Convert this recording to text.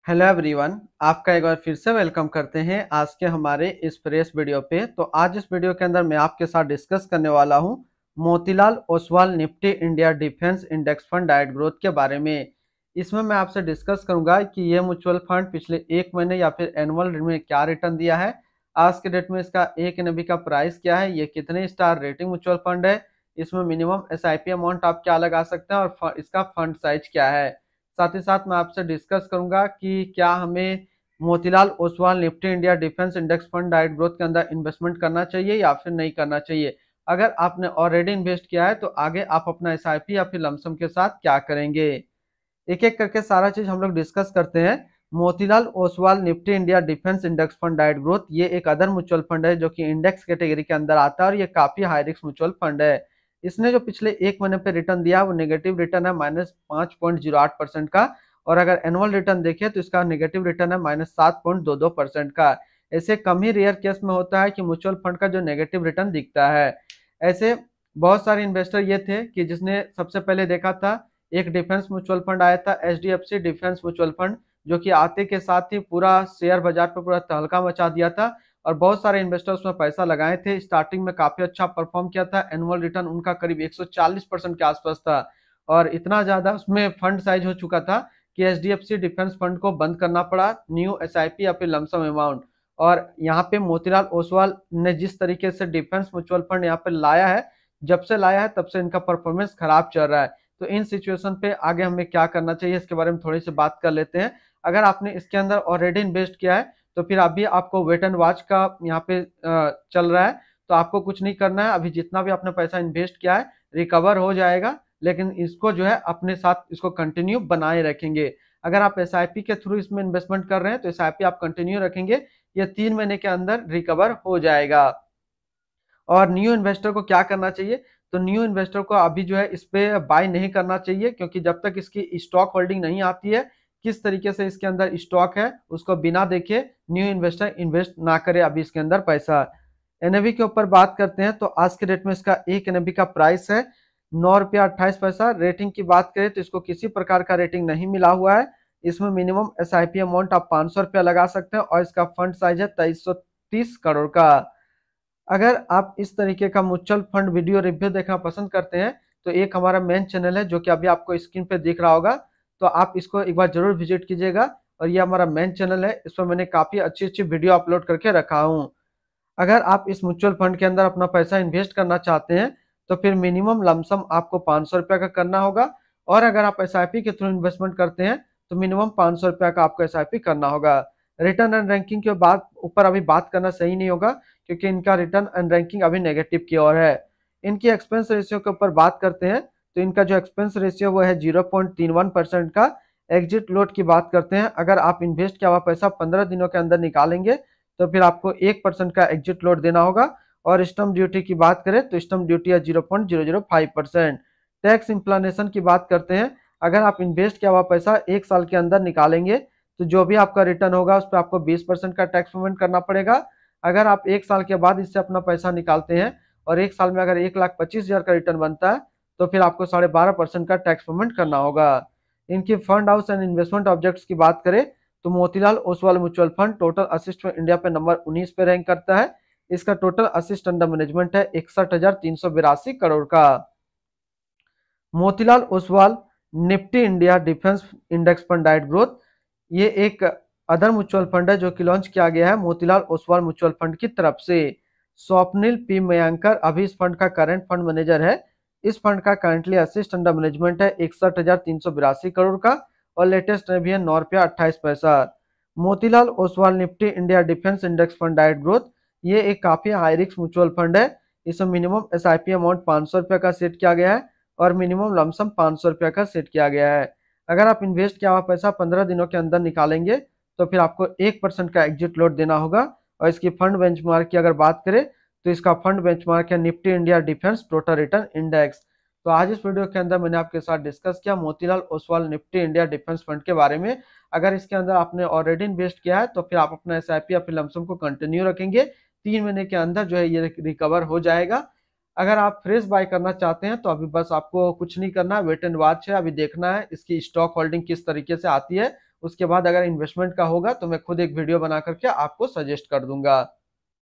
Hello everyone, आपका एक बार फिर से वेलकम करते हैं आज के हमारे इस फ्रेश वीडियो पे। तो आज इस वीडियो के अंदर मैं आपके साथ डिस्कस करने वाला हूं Motilal Oswal Nifty India defence index fund diet growth के बारे में। इसमें मैं आपसे डिस्कस करूंगा कि ये म्यूचुअल फंड पिछले एक महीने या फिर एनुअल में क्या रिटर्न दिया है, आज के डेट में इसका एक एनएबी का प्राइस क्या है, ये कितने स्टार रेटिंग म्यूचुअल फंड है, इसमें मिनिमम एसआईपी अमाउंट आप क्या लगा सकते हैं और इसका फंड साइज क्या है। साथ ही साथ मैं आपसे डिस्कस करूंगा कि क्या हमें Motilal Oswal Nifty India defence index fund diet growth के अंदर इन्वेस्टमेंट करना चाहिए या फिर नहीं करना चाहिए। अगर आपने ऑलरेडी इन्वेस्ट किया है तो आगे आप अपना एसआईपी या फिर लमसम के साथ क्या करेंगे, एक एक करके सारा चीज हम लोग डिस्कस करते हैं। Motilal Oswal Nifty India defence index fund diet growth ये एक अदर म्यूचुअल फंड है जो कि इंडेक्स कैटेगरी के अंदर आता है और ये काफी हाई रिस्क म्यूचुअल फंड है। इसने जो पिछले एक महीने पे रिटर्न दिया वो नेगेटिव रिटर्न है -5.08% का, और अगर एनुअल रिटर्न देखें तो इसका नेगेटिव रिटर्न है -7.22% का। ऐसे कम ही रेयर केस में होता है कि म्यूचुअल फंड का जो नेगेटिव रिटर्न दिखता है। ऐसे बहुत सारे इन्वेस्टर ये थे कि जिसने सबसे पहले देखा था एक डिफेंस म्यूचुअल फंड आया था एचडीएफसी डिफेंस म्यूचुअल फंड, जो कि आते के साथ ही पूरा शेयर बाजार पर पूरा तहलका मचा दिया था और बहुत सारे इन्वेस्टर्स उसमें पैसा लगाए थे। स्टार्टिंग में काफी अच्छा परफॉर्म किया था, एनुअल रिटर्न उनका करीब 140% के आसपास था और इतना ज्यादा उसमें फंड साइज हो चुका था कि एचडीएफसी डिफेंस फंड को बंद करना पड़ा, न्यू एसआईपी या फिर लमसम अमाउंट। और यहाँ पे मोतीलाल ओसवाल ने जिस तरीके से डिफेंस म्यूचुअल फंड यहाँ पे लाया है, जब से लाया है तब से इनका परफॉर्मेंस खराब चल रहा है। तो इन सिचुएशन पे आगे हमें क्या करना चाहिए इसके बारे में थोड़ी सी बात कर लेते हैं। अगर आपने इसके अंदर ऑलरेडी इन्वेस्ट किया है तो फिर अभी आपको वेट एंड वॉच का यहाँ पे चल रहा है, तो आपको कुछ नहीं करना है। अभी जितना भी आपने पैसा इन्वेस्ट किया है रिकवर हो जाएगा, लेकिन इसको जो है अपने साथ इसको कंटिन्यू बनाए रखेंगे। अगर आप एसआईपी के थ्रू इसमें इन्वेस्टमेंट कर रहे हैं तो एसआईपी आप कंटिन्यू रखेंगे, ये 3 महीने के अंदर रिकवर हो जाएगा। और न्यू इन्वेस्टर को क्या करना चाहिए, तो न्यू इन्वेस्टर को अभी जो है इस पे बाय नहीं करना चाहिए, क्योंकि जब तक इसकी स्टॉक होल्डिंग नहीं आती है किस तरीके से इसके अंदर स्टॉक है उसको बिना देखे न्यू इन्वेस्टर इन्वेस्ट ना करे अभी इसके अंदर पैसा। एनएवी के ऊपर बात करते हैं तो आज के डेट में इसका एक एनएवी का प्राइस है ₹9.28। रेटिंग की बात करें तो इसको किसी प्रकार का रेटिंग नहीं मिला हुआ है। इसमें मिनिमम एसआईपी अमाउंट आप ₹500 लगा सकते हैं और इसका फंड साइज है 2330 करोड़ का। अगर आप इस तरीके का म्यूचुअल फंड वीडियो रिव्यू देखना पसंद करते हैं तो एक हमारा मेन चैनल है जो कि अभी आपको स्क्रीन पे दिख रहा होगा, तो आप इसको एक बार जरूर विजिट कीजिएगा। और ये हमारा मेन चैनल है, इस पर मैंने काफी अच्छी अच्छी वीडियो अपलोड करके रखा हूँ। अगर आप इस म्यूचुअल फंड के अंदर अपना पैसा इन्वेस्ट करना चाहते हैं तो फिर मिनिमम लमसम आपको ₹500 का करना होगा, और अगर आप एसआईपी के थ्रू इन्वेस्टमेंट करते हैं तो मिनिमम ₹500 का आपको एसआईपी करना होगा। रिटर्न एंड रैंकिंग के बाद ऊपर अभी बात करना सही नहीं होगा, क्योंकि इनका रिटर्न एंड रैंकिंग अभी नेगेटिव की ओर है। इनकी एक्सपेंस रेशियो के ऊपर बात करते हैं तो इनका जो एक्सपेंस रेशियो वो है 0.31% का। एग्जिट लोड की बात करते हैं, अगर आप इन्वेस्ट किया हुआ पैसा 15 दिनों के अंदर निकालेंगे तो फिर आपको 1% का एग्जिट लोड देना होगा। और स्टम्प ड्यूटी की बात करें तो स्टम्प ड्यूटी है 0.005%। टैक्स इंप्लानेशन की बात करते हैं, अगर आप इन्वेस्ट किया हुआ पैसा एक साल के अंदर निकालेंगे तो जो भी आपका रिटर्न होगा उस पर आपको 20% का टैक्स पेमेंट करना पड़ेगा। अगर आप एक साल के बाद इससे अपना पैसा निकालते हैं और एक साल में अगर 1,25,000 का रिटर्न बनता है तो फिर आपको 12.5% का टैक्स पेमेंट करना होगा। इनकी fund house and investment objects की बात करें तो Motilal Oswal mutual fund total assist में इंडिया पे नंबर 19 पे रैंक करता है। इसका टोटल असिस्ट अंडर मैनेजमेंट है 61,382 करोड़ का। Motilal Oswal Nifty India defence index fund diet growth ये एक अदर म्यूचुअल फंड है जो कि लॉन्च किया गया है मोतीलाल ओसवाल म्यूचुअल फंड की तरफ से। स्वप्निल पी मयंकर अभी इस फंड का करंट फंड मैनेजर है। इस फंड का करंटली असिस्ट अंडर मैनेजमेंट है 61,382 करोड़ का और लेटेस्ट भी है ₹9.28। Motilal Oswal Nifty India defence index fund diet growth ये एक काफी हाई रिस्क म्यूचुअल फंड है। इसमें मिनिमम एसआईपी अमाउंट ₹500 का सेट किया गया है और मिनिमम लमसम ₹500 का सेट किया गया है। अगर आप इन्वेस्ट किया हुआ पैसा 15 दिनों के अंदर निकालेंगे तो फिर आपको 1% का एग्जिट लोड देना होगा। और इसकी फंड बेंचमार्क की अगर बात करें तो इसका फंड बेंचमार्क है Nifty India defence total return index. तो आज इस वीडियो के अंदर मैंने आपके साथ डिस्कस किया Motilal Oswal Nifty India defence fund के बारे में। अगर इसके अंदर आपने ऑलरेडी इन्वेस्ट किया है तो फिर आप अपना एसआईपी या फिर लमसम को कंटिन्यू रखेंगे, 3 महीने के अंदर जो है ये रिकवर हो जाएगा। अगर आप फ्रेश बाय करना चाहते हैं तो अभी बस आपको कुछ नहीं करना, वेट एंड वॉच है, अभी देखना है इसकी स्टॉक होल्डिंग किस तरीके से आती है उसके बाद अगर इन्वेस्टमेंट का होगा तो मैं खुद एक वीडियो बना करके आपको सजेस्ट कर दूंगा।